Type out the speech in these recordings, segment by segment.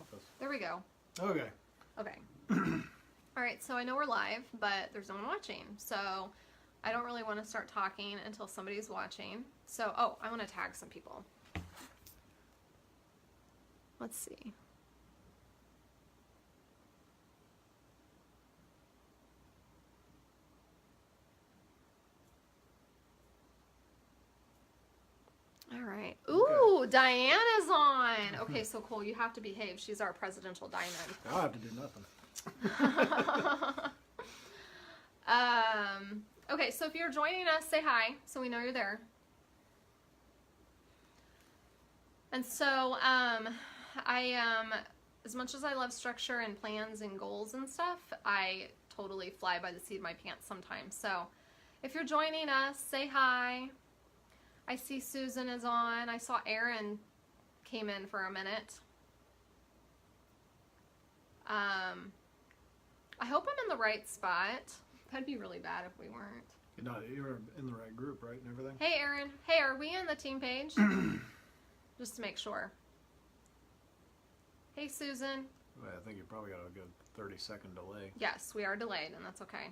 office. There we go. Okay. Okay. All right, so I know we're live, but there's no one watching. So I don't really want to start talking until somebody's watching. So, oh, I want to tag some people. Let's see. All right. Ooh, okay. Diana's on. Okay, so Cole, you have to behave. She's our presidential diamond. I don't have to do nothing. Okay, so if you're joining us, say hi so we know you're there. And so as much as I love structure and plans and goals and stuff, I totally fly by the seat of my pants sometimes. So if you're joining us, say hi. I see Susan is on. I saw Aaron came in for a minute. I hope I'm in the right spot. That'd be really bad if we weren't. You're in the right group, right, and everything? Hey, Aaron. Hey, are we in the team page? Just to make sure. Hey, Susan. Well, I think you probably got a good 30-second delay. Yes, we are delayed, and that's okay.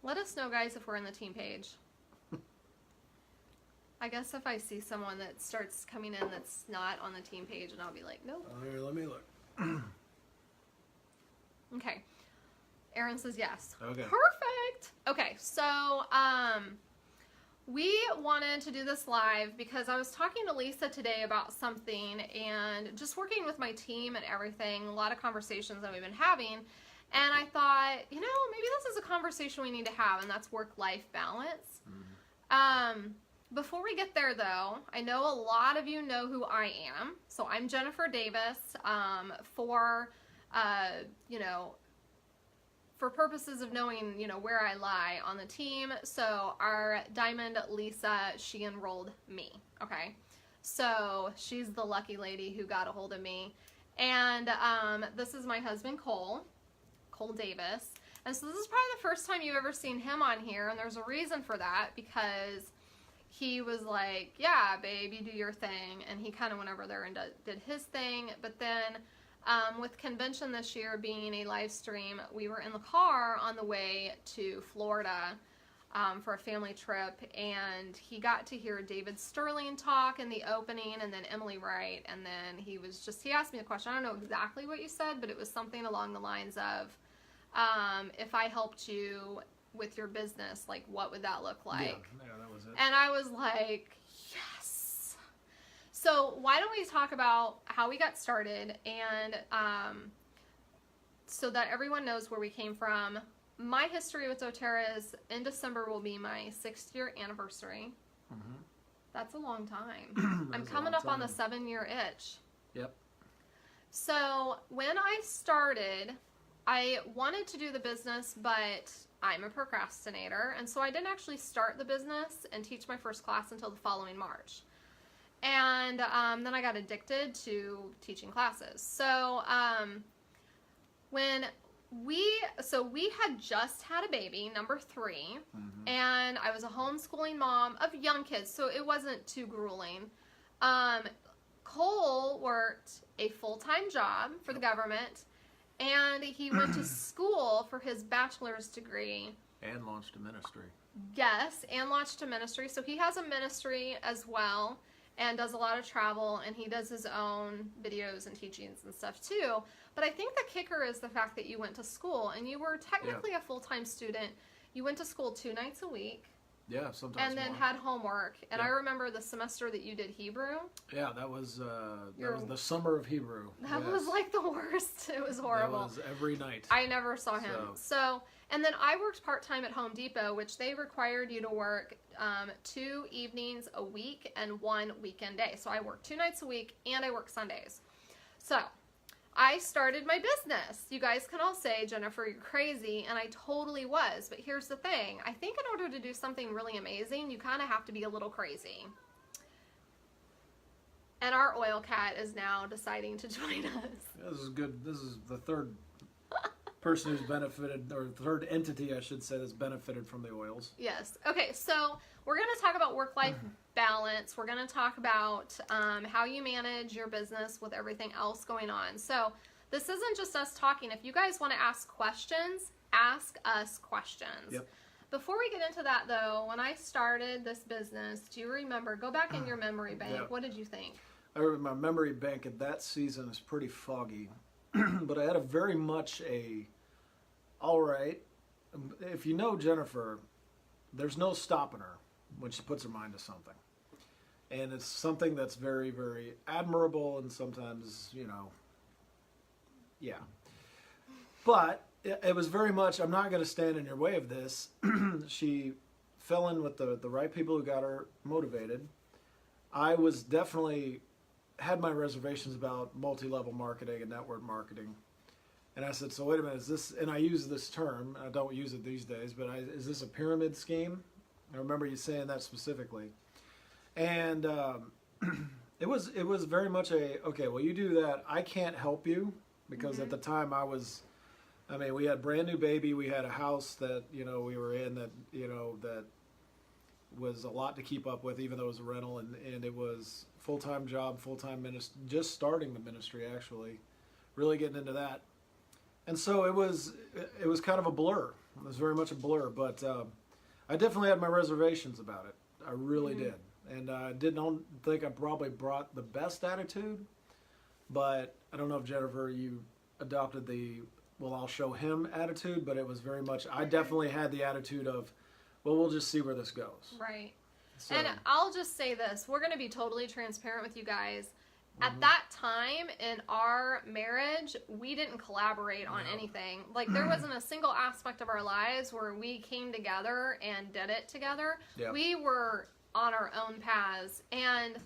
Let us know, guys, if we're in the team page. I guess if I see someone that starts coming in that's not on the team page, and I'll be like, nope. Here, let me look. Okay. Aaron says yes. Okay. Perfect. Okay, so we wanted to do this live because I was talking to Lisa today about something and just working with my team and everything, a lot of conversations that we've been having, and I thought, you know, maybe this is a conversation we need to have, and that's work-life balance. Mm-hmm. Before we get there, though, I know a lot of you know who I am. So I'm Jennifer Davis. For purposes of knowing, where I lie on the team. So our Diamond Lisa, she enrolled me. Okay, so she's the lucky lady who got a hold of me. And this is my husband, Cole Davis. And so this is probably the first time you've ever seen him on here, and there's a reason for that, because he was like, yeah, babe, you do your thing. And he kind of went over there and did his thing. But then with convention this year being a live stream, we were in the car on the way to Florida for a family trip. And he got to hear David Sterling talk in the opening, and then Emily Wright. And then he asked me a question. I don't know exactly what you said, but it was something along the lines of, if I helped you with your business, like, what would that look like? Yeah, that was it. And I was like, yes. So why don't we talk about how we got started, and so that everyone knows where we came from. My history with doTERRA is in December will be my 6th year anniversary. Mm-hmm. That's a long time. I'm coming up on the 7-year itch. Yep. So when I started, I wanted to do the business, but I'm a procrastinator, and so I didn't actually start the business and teach my first class until the following March. And then I got addicted to teaching classes. So we had just had a baby, number 3, mm-hmm. and I was a homeschooling mom of young kids, so it wasn't too grueling. Cole worked a full-time job for the government, and he went to school for his bachelor's degree. And launched a ministry. Yes, and launched a ministry. So he has a ministry as well, and does a lot of travel, and he does his own videos and teachings and stuff too. But I think the kicker is the fact that you went to school, and you were technically a full-time student. You went to school 2 nights a week. Yeah, sometimes and then more. Had homework. And I remember the semester that you did Hebrew. Yeah, that was the summer of Hebrew. That was like the worst. It was horrible. That was every night. I never saw him. So, and then I worked part-time at Home Depot, which they required you to work 2 evenings a week and 1 weekend day. So I worked 2 nights a week, and I worked Sundays. So I started my business. You guys can all say, Jennifer, you're crazy, and I totally was. But here's the thing. I think in order to do something really amazing, you kind of have to be a little crazy. And our oil cat is now deciding to join us. Yeah, this is good. This is the third person who's benefited, or third entity, I should say, that's benefited from the oils. Yes. Okay, so we're going to talk about work-life balance. We're going to talk about how you manage your business with everything else going on. So this isn't just us talking. If you guys want to ask questions, ask us questions. Yep. Before we get into that, though, when I started this business, do you remember? Go back in your memory bank. Yeah. What did you think? I remember my memory bank at that season is pretty foggy, but I had a very much a, all right, if you know Jennifer, there's no stopping her when she puts her mind to something. And it's something that's very, very admirable, and sometimes, you know, yeah. But it was very much, I'm not going to stand in your way of this. She fell in with the right people who got her motivated. I was definitely, had my reservations about multi-level marketing and network marketing. And I said, so wait a minute, is this, and I use this term, I don't use it these days, but is this a pyramid scheme? I remember you saying that specifically. And it was very much a, okay, well, you do that. I can't help you because at the time we had a brand new baby. We had a house that, you know, we were in that, you know, that was a lot to keep up with, even though it was a rental, and it was full-time job, full-time ministry, just starting the ministry, actually, really getting into that. And so it was kind of a blur. It was very much a blur, but I definitely had my reservations about it. I really did. And I didn't think I probably brought the best attitude, but I don't know if, Jennifer, you adopted the, well, I'll show him attitude, but it was very much, I definitely had the attitude of, well, we'll just see where this goes. Right. So, And I'll just say this. We're going to be totally transparent with you guys. At that time in our marriage, we didn't collaborate on anything. Like, there wasn't a single aspect of our lives where we came together and did it together. Yep. We were on our own paths. And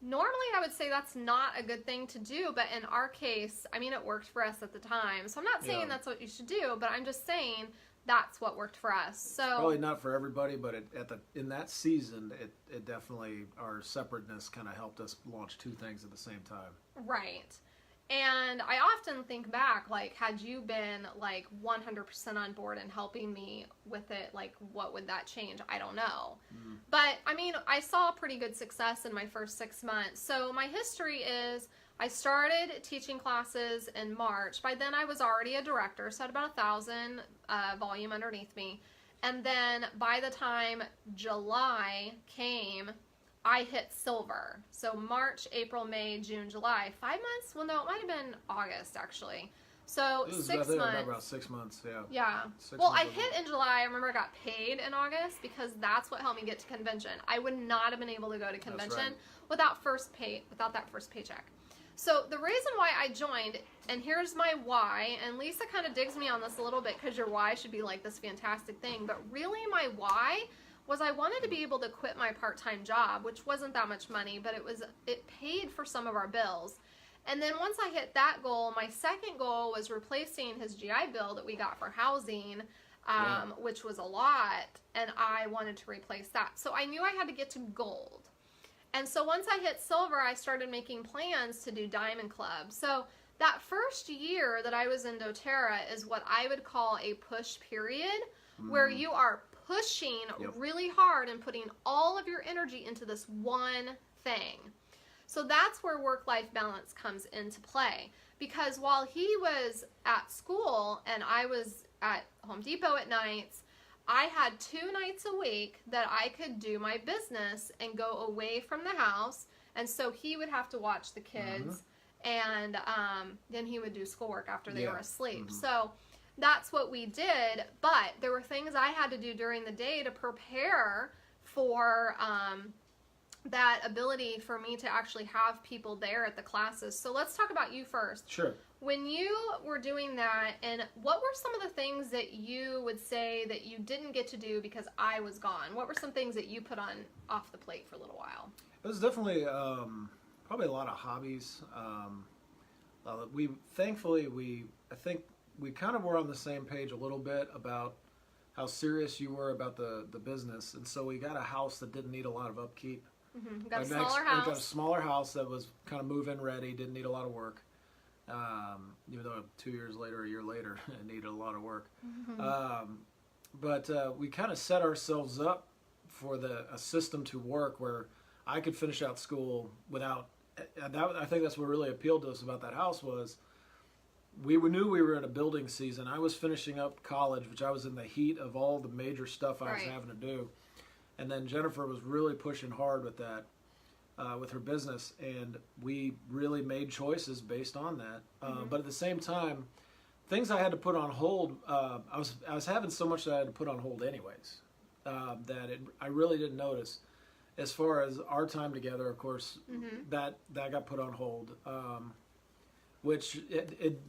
normally I would say that's not a good thing to do, but in our case, I mean, it worked for us at the time. So I'm not saying that's what you should do, but I'm just saying that's what worked for us. So probably not for everybody, but in that season, it definitely, our separateness kind of helped us launch two things at the same time. Right. And I often think back, like, had you been, like, 100% on board and helping me with it, like, what would that change? I don't know. But, I mean, I saw pretty good success in my first 6 months. So my history is I started teaching classes in March. By then I was already a director, so I had about 1,000 volume underneath me. And then by the time July came, I hit silver. So March, April, May, June, July. 5 months? Well, no, it might have been August, actually. So It was 6 months. about 6 months, yeah. Yeah. 6 Well, months I hit in July. I remember I got paid in August because that's what helped me get to convention. I would not have been able to go to convention right. without that first paycheck. So the reason why I joined, and here's my why, and Lisa kind of digs me on this a little bit because your why should be like this fantastic thing, but really my why was I wanted to be able to quit my part-time job, which wasn't that much money, but it paid for some of our bills. And then once I hit that goal, my second goal was replacing his GI Bill that we got for housing, which was a lot, and I wanted to replace that. So I knew I had to get to gold. And so once I hit silver, I started making plans to do Diamond Club. So that first year that I was in doTERRA is what I would call a push period, where you are pushing really hard and putting all of your energy into this one thing. So that's where work-life balance comes into play. Because while he was at school and I was at Home Depot at nights, I had 2 nights a week that I could do my business and go away from the house. And so he would have to watch the kids, and then he would do schoolwork after they were asleep. So that's what we did. But there were things I had to do during the day to prepare for that ability for me to actually have people there at the classes. So let's talk about you first. Sure. When you were doing that, and what were some of the things that you would say that you didn't get to do because I was gone? What were some things that you put on off the plate for a little while? It was definitely probably a lot of hobbies. I think we kind of were on the same page a little bit about how serious you were about the business, and so we got a house that didn't need a lot of upkeep. Got a smaller house. We got a smaller house that was kind of move-in ready, didn't need a lot of work. even though 2 years later, a year later, it needed a lot of work. But we kind of set ourselves up for a system to work where I could finish out school without. I think that's what really appealed to us about that house was we knew we were in a building season. I was finishing up college, which I was in the heat of all the major stuff I was having to do. And then Jennifer was really pushing hard with that, with her business. And we really made choices based on that. But at the same time, things I had to put on hold, I was having so much that I had to put on hold anyways, I really didn't notice. As far as our time together, of course, that got put on hold. Which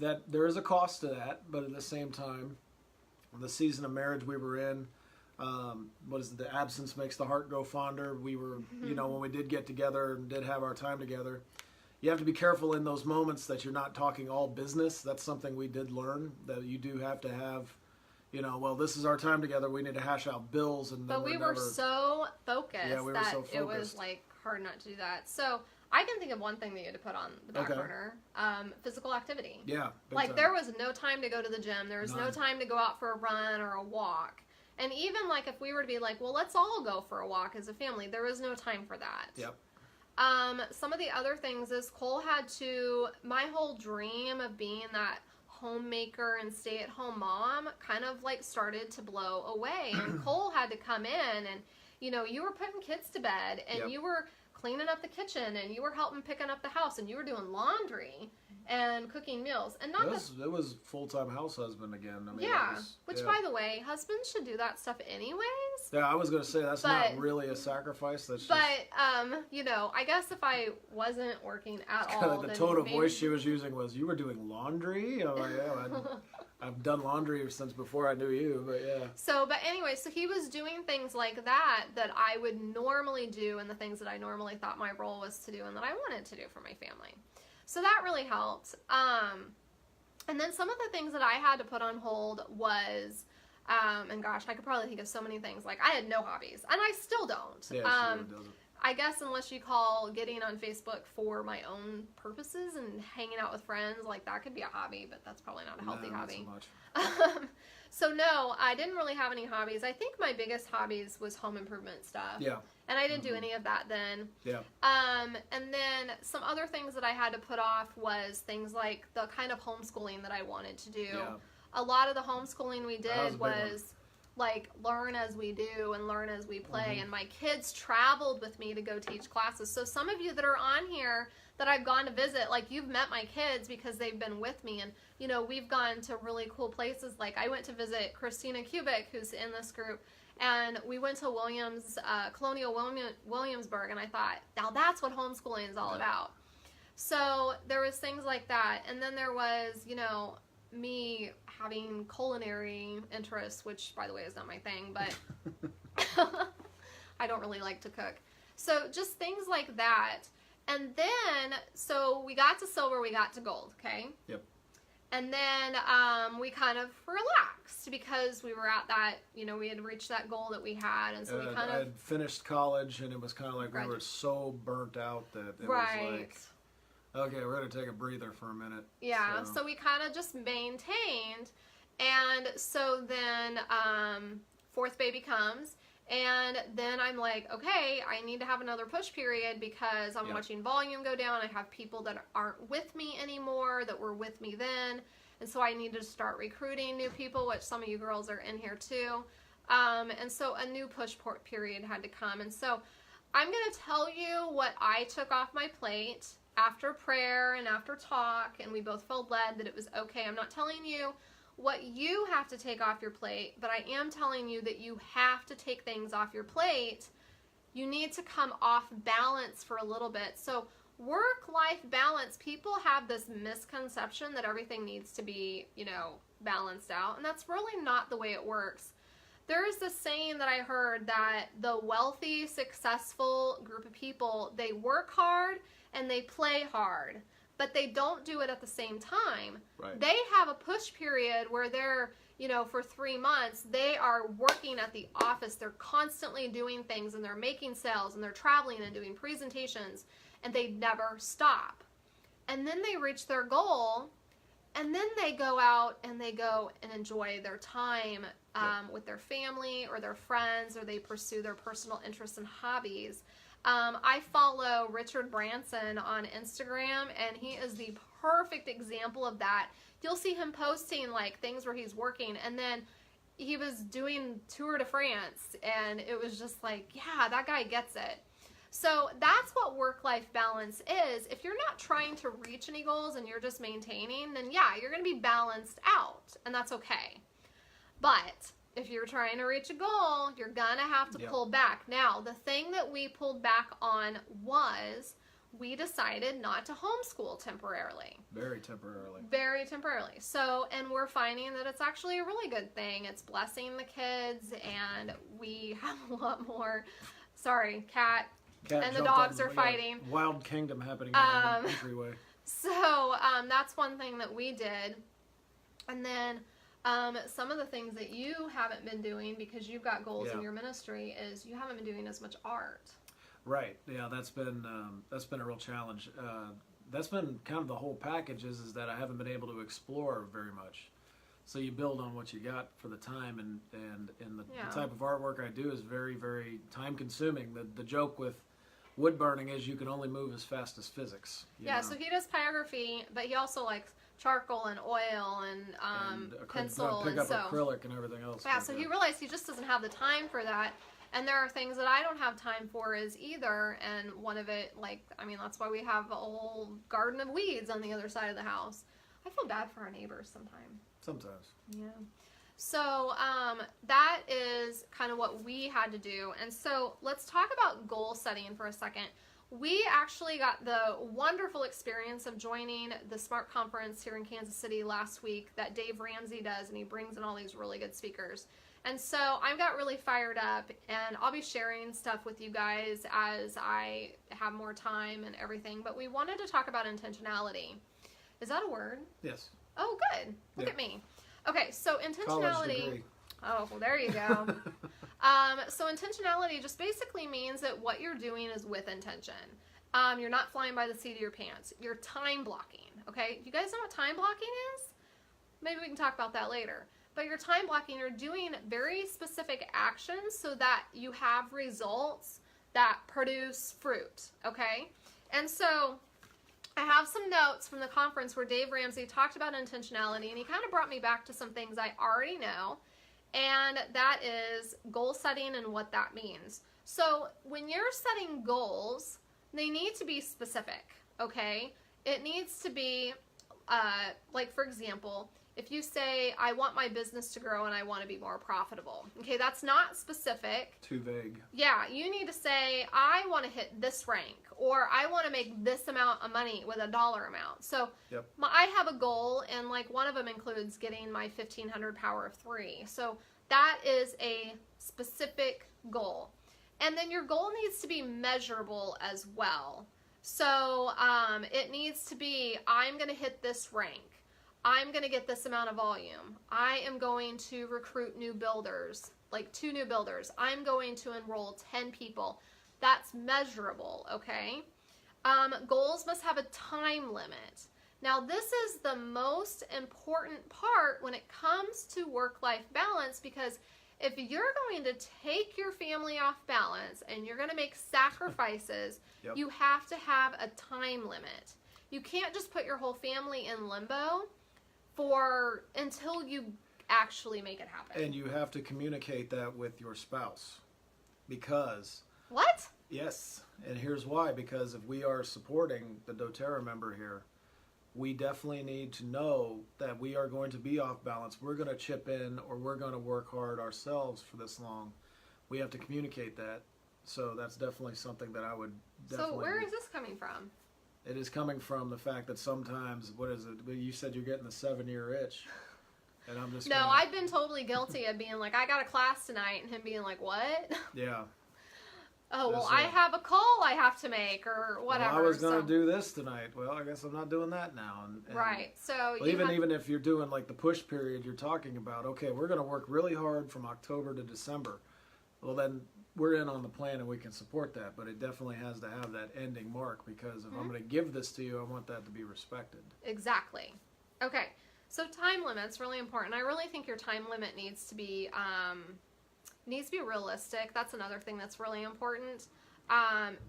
that there is a cost to that, but at the same time, the season of marriage we were in, what is it, the absence makes the heart go fonder. We were, when we did get together and did have our time together, you have to be careful in those moments that you're not talking all business. That's something we did learn, that you do have to have, well, this is our time together. We need to hash out bills, and but we were so focused it was like hard not to do that. So I can think of one thing that you had to put on the back burner: physical activity. Yeah, like there was no time to go to the gym. There was no time to go out for a run or a walk. And even like if we were to be like, well, let's all go for a walk as a family, there was no time for that. Yep. Some of the other things is Cole had to. My whole dream of being that homemaker and stay-at-home mom kind of like started to blow away, and Cole had to come in, and you were putting kids to bed, and you were cleaning up the kitchen, and you were helping picking up the house, and you were doing laundry and cooking meals, and it was full-time house husband again. I mean, which by the way, husbands should do that stuff anyways. Yeah, I was gonna say that's not really a sacrifice. That's but I guess if I wasn't working at all, the tone of voice she was using was, "You were doing laundry." I'm like, yeah, I've done laundry since before I knew you, but yeah. So, but anyway, so he was doing things like that I would normally do, and the things that I normally thought my role was to do and that I wanted to do for my family. So that really helped. And then some of the things that I had to put on hold was, and gosh, I could probably think of so many things. Like I had no hobbies, and I still don't. Yeah, she really doesn't. I guess unless you call getting on Facebook for my own purposes and hanging out with friends, like that could be a hobby, but that's probably not a healthy hobby. Not so much. So no, I didn't really have any hobbies. I think my biggest hobbies was home improvement stuff. Yeah. And I didn't do any of that then. Yeah. And then some other things that I had to put off was things like the kind of homeschooling that I wanted to do. Yeah. A lot of the homeschooling we did was like learn as we do and learn as we play. And my kids traveled with me to go teach classes. So some of you that are on here that I've gone to visit, like you've met my kids because they've been with me, and we've gone to really cool places. Like I went to visit Christina Kubik, who's in this group, and we went to Colonial Williamsburg, and I thought, now that's what homeschooling is all about. So there was things like that, and then there was me having culinary interests, which by the way is not my thing, but I don't really like to cook. So just things like that. And then, so we got to silver, we got to gold, okay? Yep. And then we kind of relaxed because we were at that, we had reached that goal that we had. And so we kind I of... had finished college, and it was kind of like we were so burnt out that it was like, okay, we're going to take a breather for a minute. Yeah, so we kind of just maintained. And so then fourth baby comes. And then I'm like, okay, I need to have another push period because I'm watching volume go down. I have people that aren't with me anymore that were with me then. And so I need to start recruiting new people, which some of you girls are in here too. And so a new push period had to come. And so I'm going to tell you what I took off my plate after prayer and after talk. And we both felt led that it was okay. I'm not telling you what you have to take off your plate, but I am telling you that you have to take things off your plate. You need to come off balance for a little bit. So work-life balance, people have this misconception that everything needs to be, balanced out, and that's really not the way it works. There is this saying that I heard that the wealthy, successful group of people, they work hard and they play hard, but they don't do it at the same time. Right. They have a push period where they're, for 3 months, they are working at the office. They're constantly doing things, and they're making sales, and they're traveling and doing presentations, and they never stop. and then they reach their goal, and then they go out and they go and enjoy their time with their family or their friends, or they pursue their personal interests and hobbies. I follow Richard Branson on Instagram, and he is the perfect example of that. You'll see him posting like things where he's working, and then he was doing Tour de France, and it was just like, yeah, that guy gets it. So that's what work-life balance is. If you're not trying to reach any goals and you're just maintaining, then yeah, you're going to be balanced out, and that's okay. But if you're trying to reach a goal, you're going to have to pull back. Now, the thing that we pulled back on was we decided not to homeschool temporarily. Very temporarily. Very temporarily. So, and we're finding that it's actually a really good thing. It's blessing the kids, and we have a lot more. Sorry, cat and the dogs are fighting. Wild kingdom happening in the entryway. So that's one thing that we did. And then some of the things that you haven't been doing because you've got goals in your ministry is you haven't been doing as much art. Right. Yeah, that's been a real challenge. That's been kind of the whole package is that I haven't been able to explore very much. So you build on what you got for the time, and the type of artwork I do is very, very time consuming. The joke with wood burning is you can only move as fast as physics. You know? So he does pyrography, but he also likes charcoal and oil and pencil pick up acrylic and everything else. Yeah, so he realized he just doesn't have the time for that. And there are things that I don't have time for as either. And one of it, that's why we have a whole garden of weeds on the other side of the house. I feel bad for our neighbors sometimes. Sometimes. Yeah. So that is kind of what we had to do. And so let's talk about goal setting for a second. We actually got the wonderful experience of joining the SMART conference here in Kansas City last week that Dave Ramsey does, and he brings in all these really good speakers. And so I got really fired up, and I'll be sharing stuff with you guys as I have more time and everything. But we wanted to talk about intentionality. Is that a word? Yes. Oh, good. Look at me. Okay, so intentionality. College degree. Oh, well, there you go. So intentionality just basically means that what you're doing is with intention. You're not flying by the seat of your pants. You're time blocking, okay? You guys know what time blocking is? Maybe we can talk about that later. But you're time blocking, you're doing very specific actions so that you have results that produce fruit, okay? And so I have some notes from the conference where Dave Ramsey talked about intentionality, and he kind of brought me back to some things I already know, and that is goal setting and what that means. So when you're setting goals, they need to be specific, okay? It needs to be, for example, if you say, I want my business to grow and I want to be more profitable, okay, that's not specific. Too vague. Yeah, you need to say, I want to hit this rank, or I want to make this amount of money with a dollar amount. So I have a goal, and one of them includes getting my 1500 power of 3. So that is a specific goal. And then your goal needs to be measurable as well. So it needs to be, I'm going to hit this rank. I'm going to get this amount of volume. I am going to recruit new builders, 2 new builders. I'm going to enroll 10 people. That's measurable, okay? Goals must have a time limit. Now, this is the most important part when it comes to work-life balance, because if you're going to take your family off balance and you're going to make sacrifices, you have to have a time limit. You can't just put your whole family in limbo until you actually make it happen. And you have to communicate that with your spouse, because... What? Yes, and here's why. Because if we are supporting the doTERRA member here, we definitely need to know that we are going to be off balance. We're going to chip in, or we're going to work hard ourselves for this long. We have to communicate that. So that's definitely something that I would definitely... So where is this coming from? It is coming from the fact that sometimes, you said you're getting the 7-year itch. And I'm just I've been totally guilty of being like, I got a class tonight, and him being like, what? Yeah. Oh, well, I have a call I have to make, or whatever. Well, I was going to do this tonight. Well, I guess I'm not doing that now. And right. So even if you're doing the push period you're talking about, okay, we're going to work really hard from October to December. Well, then we're in on the plan and we can support that, but it definitely has to have that ending mark, because if I'm going to give this to you, I want that to be respected. Exactly. Okay. So time limit's really important. I really think your time limit needs to be realistic. That's another thing that's really important.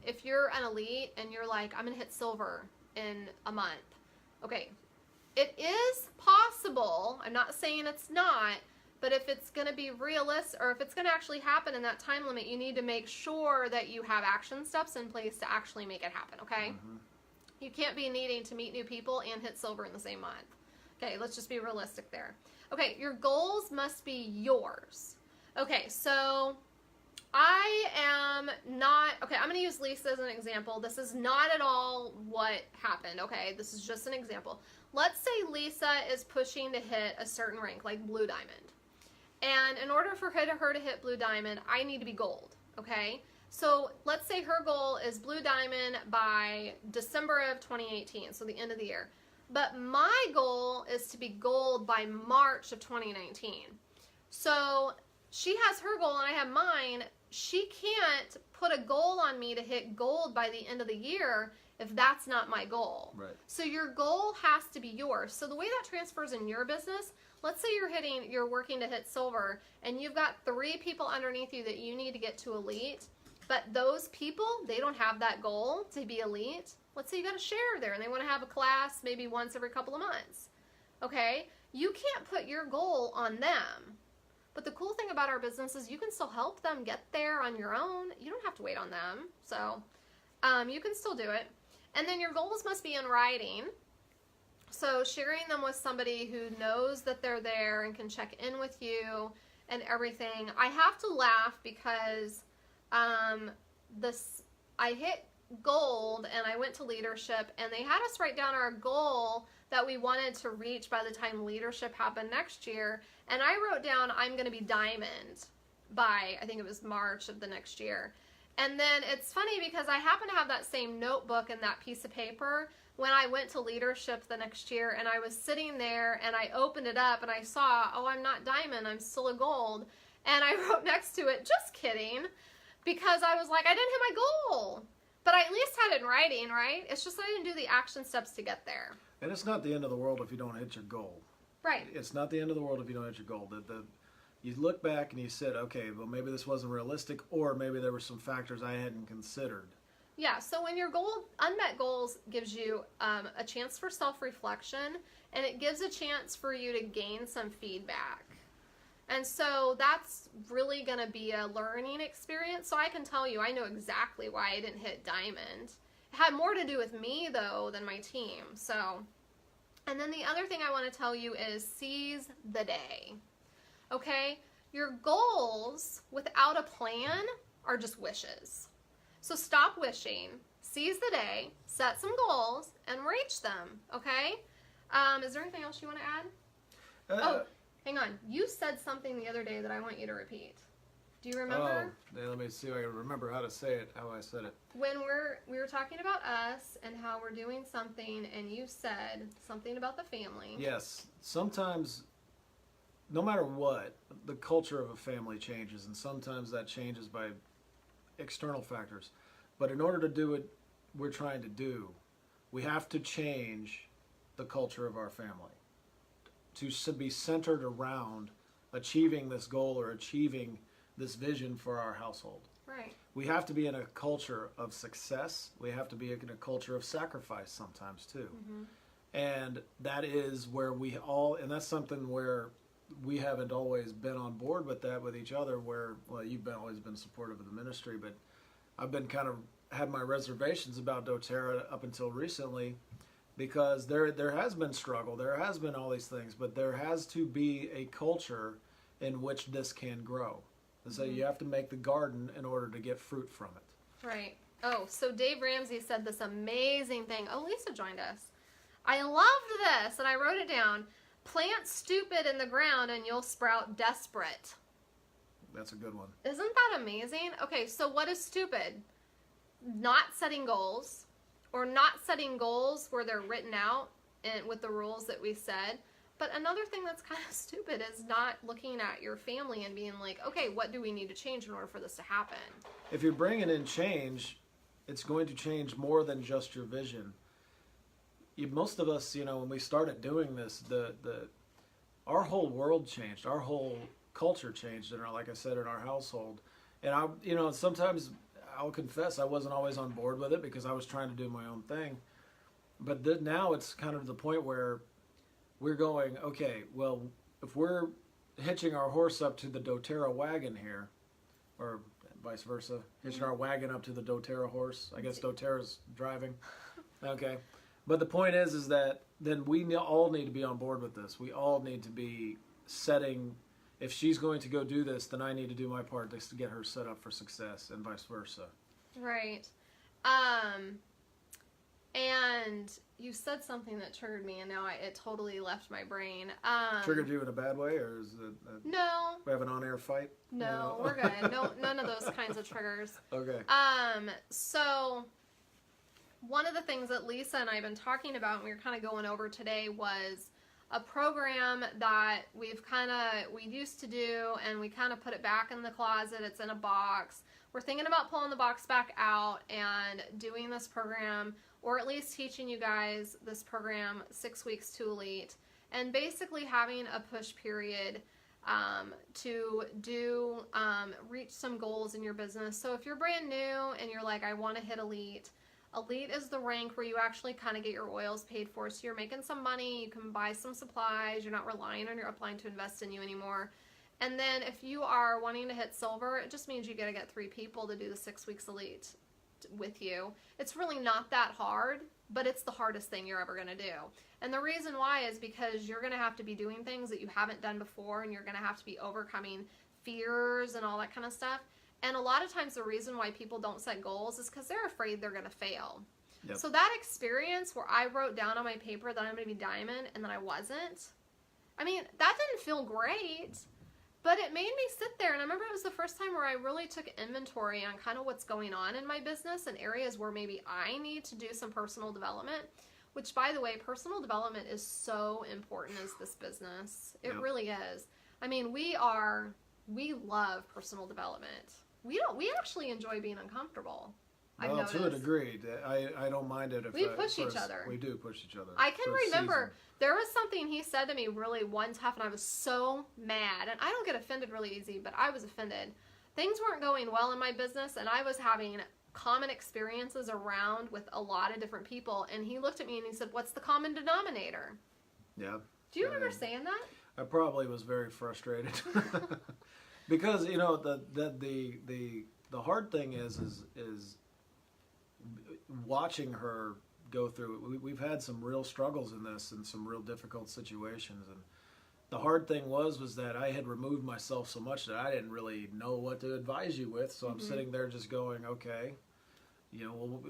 If you're an elite and you're like, I'm gonna hit silver in a month, okay, it is possible. I'm not saying it's not, but if it's gonna be realistic, or if it's gonna actually happen in that time limit, you need to make sure that you have action steps in place to actually make it happen. Okay. You can't be needing to meet new people and hit silver in the same month. Okay, let's just be realistic there. Okay, your goals must be yours. Okay, so I am not, okay, I'm going to use Lisa as an example. This is not at all what happened, okay? This is just an example. Let's say Lisa is pushing to hit a certain rank, like Blue Diamond. And in order for her to hit Blue Diamond, I need to be gold, okay? So let's say her goal is Blue Diamond by December of 2018, so the end of the year. But my goal is to be gold by March of 2019. So she has her goal and I have mine. She can't put a goal on me to hit gold by the end of the year if that's not my goal. Right. So your goal has to be yours. So the way that transfers in your business, let's say you're working to hit silver and you've got 3 people underneath you that you need to get to elite, but those people, they don't have that goal to be elite. Let's say you got a share there and they want to have a class maybe once every couple of months. Okay? You can't put your goal on them. But the cool thing about our business is you can still help them get there on your own. You don't have to wait on them. So you can still do it. And then your goals must be in writing. So sharing them with somebody who knows that they're there and can check in with you and everything. I have to laugh because I hit gold and I went to leadership and they had us write down our goal that we wanted to reach by the time leadership happened next year, and I wrote down I'm going to be diamond by, I think it was March of the next year. And then it's funny because I happen to have that same notebook and that piece of paper when I went to leadership the next year, and I was sitting there and I opened it up and I saw, oh, I'm not diamond, I'm still a gold. And I wrote next to it, just kidding, because I was like, I didn't hit my goal. But I at least had it in writing, right? It's just that I didn't do the action steps to get there. And it's not the end of the world if you don't hit your goal. Right. It's not the end of the world if you don't hit your goal. You look back and you said, okay, well, maybe this wasn't realistic, or maybe there were some factors I hadn't considered. Yeah, so when your unmet goals gives you a chance for self-reflection, and it gives a chance for you to gain some feedback. And so that's really going to be a learning experience. So I can tell you, I know exactly why I didn't hit diamond. It had more to do with me, though, than my team. So, and then the other thing I want to tell you is seize the day. Okay? Your goals without a plan are just wishes. So stop wishing, seize the day, set some goals, and reach them. Okay? Is there anything else you want to add? Hang on. You said something the other day that I want you to repeat. Do you remember? Oh, let me see if I can remember how to say it, how I said it. When we were talking about us and how we're doing something, and you said something about the family. Yes. Sometimes, no matter what, the culture of a family changes, and sometimes that changes by external factors. But in order to do what we're trying to do, we have to change the culture of our family to be centered around achieving this goal or achieving this vision for our household. Right. We have to be in a culture of success. We have to be in a culture of sacrifice sometimes too. Mm-hmm. And that is where we all, and that's something where we haven't always been on board with that with each other, where, well, you've always been supportive of the ministry, but I've been kind of had my reservations about doTERRA up until recently, because there has been struggle, there has been all these things, but there has to be a culture in which this can grow. And so you have to make the garden in order to get fruit from it. Right. Oh, so Dave Ramsey said this amazing thing. Oh, Lisa joined us. I loved this, and I wrote it down. Plant stupid in the ground and you'll sprout desperate. That's a good one. Isn't that amazing? Okay, so what is stupid? Not setting goals, or not setting goals where they're written out and with the rules that we said, But another thing that's kind of stupid is not looking at your family and being like, okay, what do we need to change in order for this to happen? If you're bringing in change, it's going to change more than just your vision. Most of us, when we started doing this, our whole world changed. Our whole culture changed like I said, in our household. And sometimes I'll confess I wasn't always on board with it because I was trying to do my own thing. But now it's kind of the point where we're going, okay, well, if we're hitching our horse up to the doTERRA wagon here, or vice versa, hitching our wagon up to the doTERRA horse. I guess doTERRA's driving. Okay. But the point is that then we all need to be on board with this. We all need to be setting, if she's going to go do this, then I need to do my part to get her set up for success, and vice versa. Right. And you said something that triggered me, and now it totally left my brain. Triggered you in a bad way, or is it? No. We have an on-air fight? No, we're good. No, none of those kinds of triggers. Okay. So one of the things that Lisa and I have been talking about, and we were kind of going over today, was a program that we used to do, and we kind of put it back in the closet. It's in a box. We're thinking about pulling the box back out and doing this program, or at least teaching you guys this program, 6 Weeks to Elite, and basically having a push period to reach some goals in your business. So if you're brand new and you're like, I want to hit Elite, Elite is the rank where you actually kind of get your oils paid for. So you're making some money, you can buy some supplies, you're not relying on your upline to invest in you anymore. And then if you are wanting to hit silver, it just means you gotta get 3 people to do the 6 Weeks Elite with you. It's really not that hard, but it's the hardest thing you're ever gonna do. And the reason why is because you're gonna have to be doing things that you haven't done before, and you're gonna have to be overcoming fears and all that kind of stuff. And a lot of times the reason why people don't set goals is because they're afraid they're gonna fail. Yep. So that experience where I wrote down on my paper that I'm gonna be diamond and then I wasn't, I mean, that didn't feel great. But it made me sit there, and I remember it was the first time where I really took inventory on kind of what's going on in my business and areas where maybe I need to do some personal development, which, by the way, personal development is so important as this business. It Yep. really is. I mean, we love personal development. We actually enjoy being uncomfortable. I've Well, to a noticed. degree, I don't mind it. If We push each for us- other. We do push each other. I can for a remember season. there was something he said to me really one tough, and I was so mad. And I don't get offended really easy, but I was offended. Things weren't going well in my business, and I was having common experiences around with a lot of different people. And he looked at me and he said, "What's the common denominator?" Yeah. Do you remember saying that? I probably was very frustrated because the hard thing is watching her go through. We've had some real struggles in this and some real difficult situations, and the hard thing was that I had removed myself so much that I didn't really know what to advise you with. So I'm sitting there just going, okay,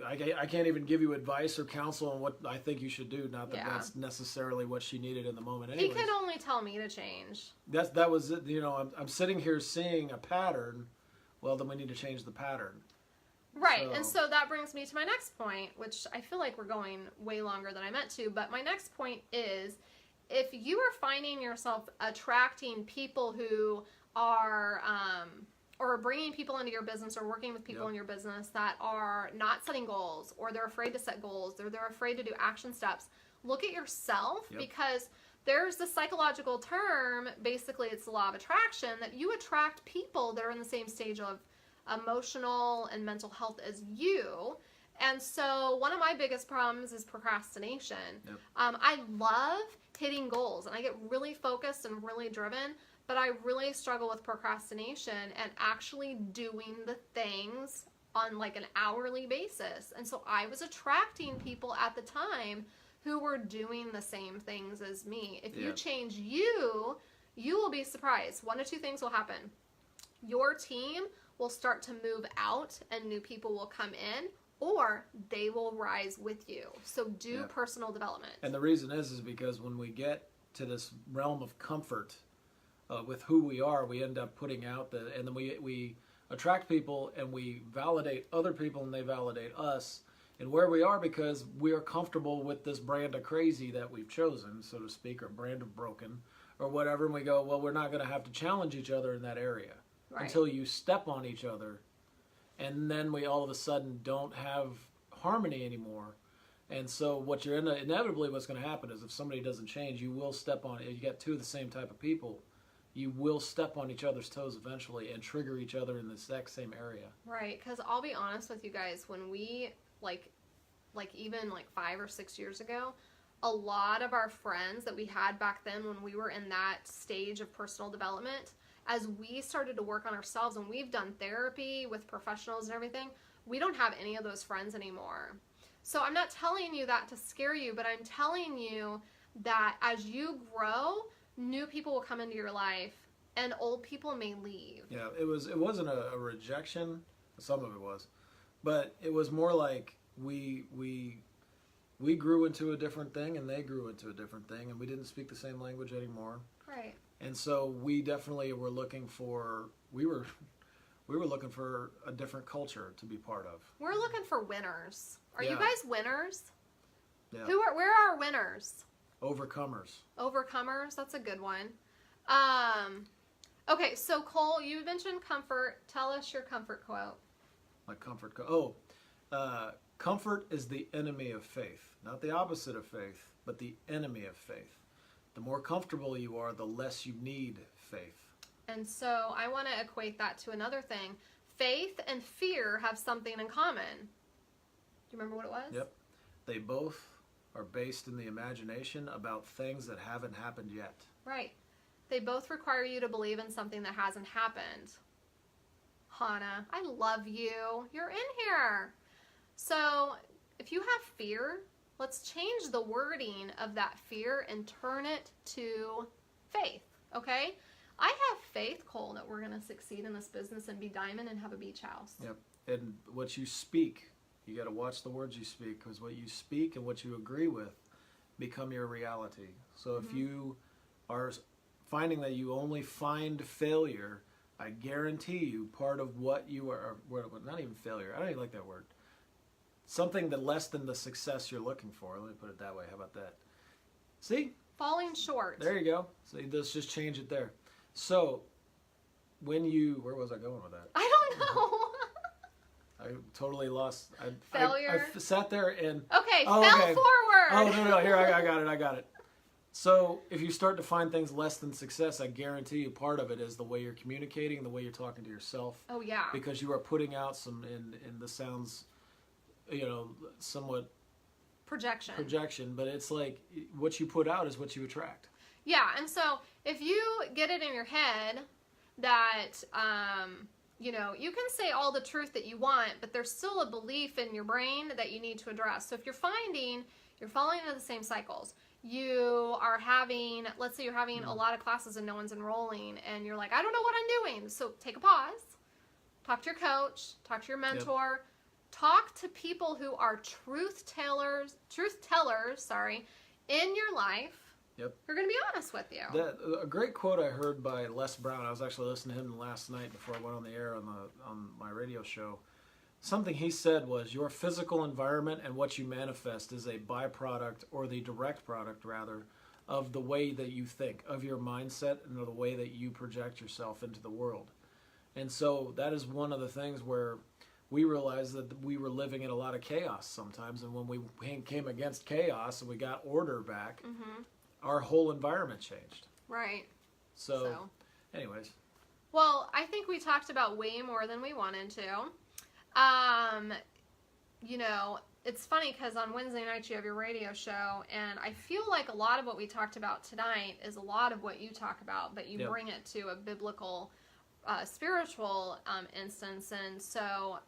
I can't even give you advice or counsel on what I think you should do. Not that that's necessarily what she needed in the moment. Anyways. He could only tell me to change. That was it. I'm sitting here seeing a pattern. Well, then we need to change the pattern. Right, and so that brings me to my next point, which I feel like we're going way longer than I meant to, but my next point is, if you are finding yourself attracting people who are, or bringing people into your business or working with people in your business that are not setting goals, or they're afraid to set goals, or they're afraid to do action steps, look at yourself, because there's the psychological term, basically it's the law of attraction, that you attract people that are in the same stage of emotional and mental health as you. And so one of my biggest problems is procrastination. I love hitting goals, and I get really focused and really driven, but I really struggle with procrastination and actually doing the things on like an hourly basis. And so I was attracting people at the time who were doing the same things as me. If you change you will be surprised. One of two things will happen. Your team will start to move out and new people will come in, or they will rise with you. So do personal development. And the reason is because when we get to this realm of comfort with who we are, we end up putting out and then we attract people and we validate other people and they validate us. And where we are because we are comfortable with this brand of crazy that we've chosen, so to speak, or brand of broken, or whatever, and we go, well, we're not going to have to challenge each other in that area until you step on each other, and then we all of a sudden don't have harmony anymore. And so what you're inevitably what's going to happen is if somebody doesn't change, you will step on it. You get two of the same type of people, you will step on each other's toes eventually and trigger each other in the exact same area. Right, because I'll be honest with you guys, when we, like even like 5 or 6 years ago, a lot of our friends that we had back then when we were in that stage of personal development, as we started to work on ourselves and we've done therapy with professionals and everything, we don't have any of those friends anymore. So I'm not telling you that to scare you, but I'm telling you that as you grow, new people will come into your life and old people may leave. Yeah, it wasn't a rejection. Some of it was, but it was more like we grew into a different thing and they grew into a different thing, and we didn't speak the same language anymore. Right. And so we definitely were looking for looking for a different culture to be part of. We're looking for winners. Are you Yeah. guys winners? Yeah. Where are winners? Overcomers. Overcomers, that's a good one. Okay, so Cole, you mentioned comfort. Tell us your comfort quote. My comfort. Comfort is the enemy of faith. Not the opposite of faith, but the enemy of faith. The more comfortable you are, the less you need faith. And so I want to equate that to another thing. Faith and fear have something in common. Do you remember what it was? Yep. They both are based in the imagination about things that haven't happened yet. Right. They both require you to believe in something that hasn't happened. Hannah, I love you. You're in here. So if you have fear, let's change the wording of that fear and turn it to faith, okay? I have faith, Cole, that we're going to succeed in this business and be diamond and have a beach house. Yep. And what you speak, you got to watch the words you speak, because what you speak and what you agree with become your reality. So if you are finding that you only find failure, I guarantee you part of what you are, not even failure, I don't even like that word, something that less than the success you're looking for. Let me put it that way. How about that? See? Falling short. There you go. So let's just change it there. So when where was I going with that? I don't know. I totally lost. Failure. I sat there and... Okay, Oh, fell okay. forward. Oh, no, here, I got it. So if you start to find things less than success, I guarantee you part of it is the way you're communicating, the way you're talking to yourself. Oh, yeah. Because you are putting out some, and this sounds, somewhat projection, but it's like what you put out is what you attract. Yeah, and so if you get it in your head that, you can say all the truth that you want, but there's still a belief in your brain that you need to address. So if you're finding you're falling into the same cycles, you are having, let's say you're having a lot of classes and no one's enrolling, and you're like, I don't know what I'm doing. So take a pause, talk to your coach, talk to your mentor, talk to people who are truth tellers, in your life. Yep. They're going to be honest with you. A great quote I heard by Les Brown. I was actually listening to him last night before I went on the air on my radio show. Something he said was, your physical environment and what you manifest is a byproduct, or the direct product rather, of the way that you think, of your mindset, and of the way that you project yourself into the world. And so that is one of the things where we realized that we were living in a lot of chaos sometimes, and when we came against chaos and we got order back, our whole environment changed. Right. So, anyways. Well, I think we talked about way more than we wanted to. It's funny because on Wednesday nights you have your radio show, and I feel like a lot of what we talked about tonight is a lot of what you talk about, but you bring it to a biblical, spiritual instance. And so,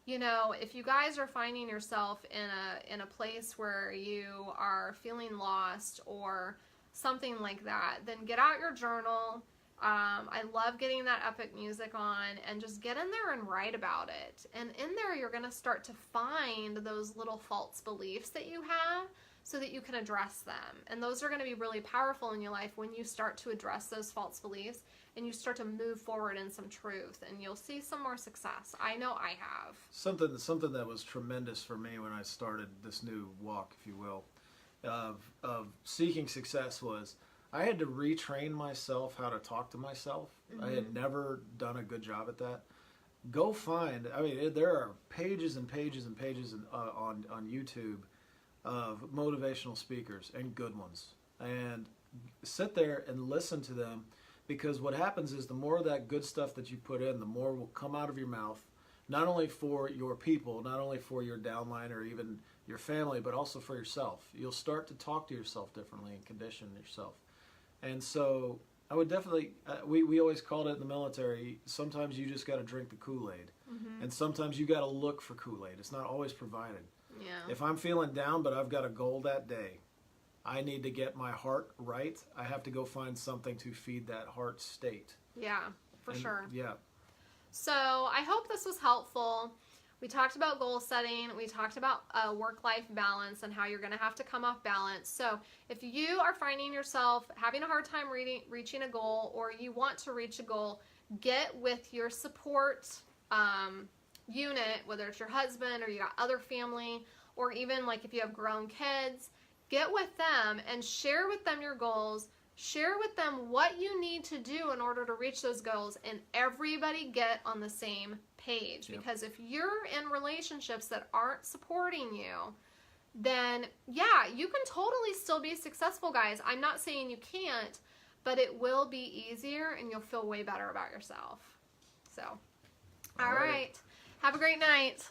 if you guys are finding yourself in a place where you are feeling lost or something like that, then get out your journal. I love getting that epic music on, and just get in there and write about it. And in there, you're going to start to find those little false beliefs that you have so that you can address them. And those are going to be really powerful in your life when you start to address those false beliefs and you start to move forward in some truth, and you'll see some more success. I know I have. Something that was tremendous for me when I started this new walk, if you will, of seeking success was I had to retrain myself how to talk to myself. I had never done a good job at that. Go find, I mean, there are pages and pages and pages on YouTube of motivational speakers, and good ones. And sit there and listen to them, because what happens is the more of that good stuff that you put in, the more will come out of your mouth, not only for your people, not only for your downline or even your family, but also for yourself. You'll start to talk to yourself differently and condition yourself. And so I would definitely, we always called it in the military, sometimes you just got to drink the Kool-Aid. And sometimes you got to look for Kool-Aid. It's not always provided. Yeah. If I'm feeling down, but I've got a goal that day, I need to get my heart right. I have to go find something to feed that heart state. Yeah, for sure. Yeah. So I hope this was helpful. We talked about goal setting. We talked about work-life balance and how you're going to have to come off balance. So if you are finding yourself having a hard time reaching a goal, or you want to reach a goal, get with your support unit, whether it's your husband or you got other family, or even like if you have grown kids, get with them and share with them your goals. Share with them what you need to do in order to reach those goals, and everybody get on the same page. Yep. Because if you're in relationships that aren't supporting you, then yeah, you can totally still be successful, guys. I'm not saying you can't, but it will be easier and you'll feel way better about yourself. So, all right. Have a great night.